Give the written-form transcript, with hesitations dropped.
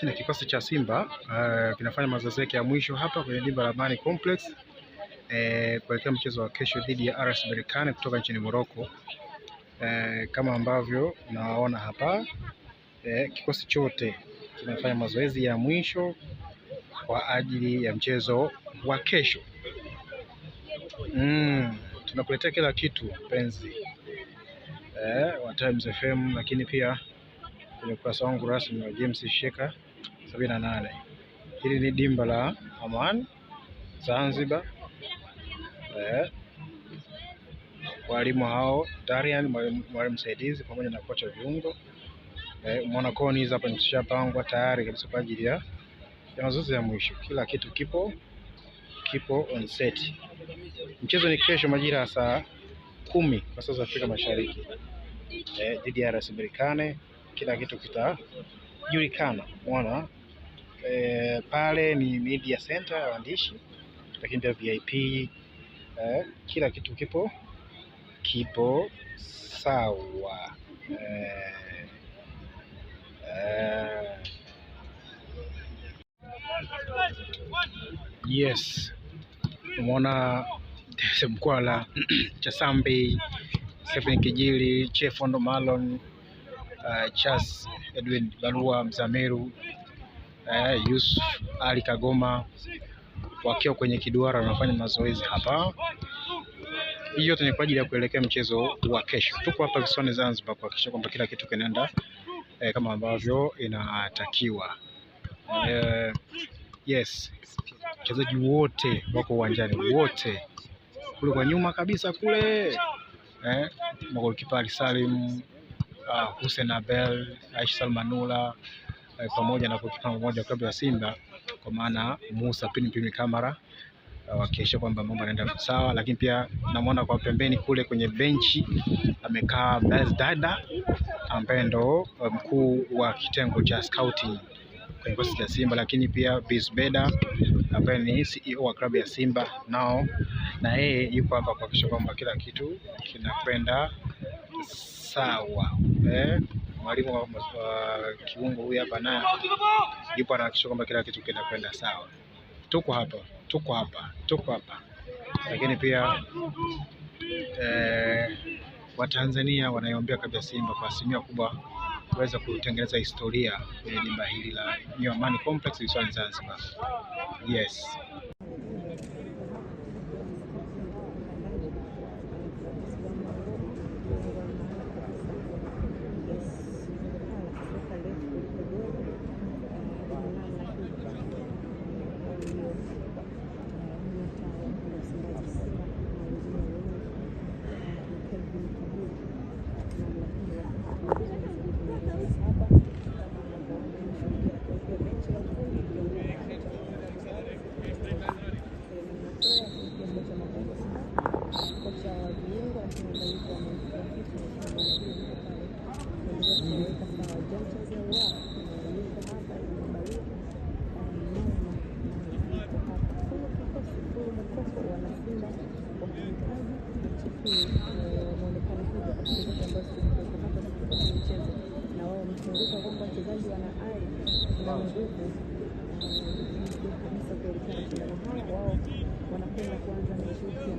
Hichi ni kikosi cha Simba kinafanya mazoezi yake ya mwisho hapa kwenye dimba la Amani Complex kuelekea mchezo wa kesho dhidi ya RS Berkane kutoka nchini Morocco. Kama ambavyo unaona hapa, kikosi chote kinafanya mazoezi ya mwisho kwa ajili ya mchezo wa kesho. Tunakuletea kila kitu penzi wa Times FM, lakini pia kwenye ukurasa wangu rasmi wa James Sheka 78. Hili ni dimba la Amani Zanzibar. Walimu hao Darian, mwalimu msaidizi, pamoja na kocha viungo. Umeona koni hapa nimeshapangwa tayari kabisa kwa ajili ya mazoezi ya mwisho. Kila kitu kipo on set. Mchezo ni kesho majira ya saa 10 kwa saa za Afrika Mashariki dhidi ya RS Berkane. Kila kitu kitajulikana. Umeona pale ni media center ya waandishi, lakini pia VIP. Kila kitu kipo sawa. Yes, umeona Mkwala, Chasambi, Stephen Kijili, Chefondo Malon, Chas Edwin Barua, Mzamiru, Yusuf Ali Kagoma wakiwa kwenye kiduara wanafanya mazoezi hapa. Hii yote ni kwa ajili ya kuelekea mchezo wa kesho. Tuko hapa visiwani Zanzibar kuhakikisha kwamba kila kitu kinaenda kama ambavyo inatakiwa. Yes, wachezaji wote wako uwanjani, wote. Kule kwa nyuma kabisa kule magolikipa Ali Salim, Hussein Abel, Aish Salmanula, pamoja na golikipa mmoja wa klabu ya Simba kwa maana Musa Pinipini Kamara, wakihakikisha kwamba mambo yanaenda sawa. Lakini pia namuona kwa pembeni kule kwenye benchi amekaa Dada ambaye ndo mkuu wa kitengo cha scouting kwenye kikosi cha Simba, lakini pia Bisbeda ambaye ni CEO wa klabu ya Simba nao na yeye yuko hapa kuhakikisha kwamba kila kitu kinakwenda sawa. Mwalimu wa kiungo huyu hapa naye yupo anahakikisha kwamba kila kitu kinakwenda sawa. Tuko hapa. Lakini pia Watanzania wanaiombea klabu ya Simba kwa asilimia kubwa kuweza kutengeneza historia kwenye dimba hili la New Amani Complex visiwani Zanzibar. Yes. wachezaji wana ari na nguvu kabisa kuelekea mashindano haya. Wao wanakwenda kuanza mechi mpya.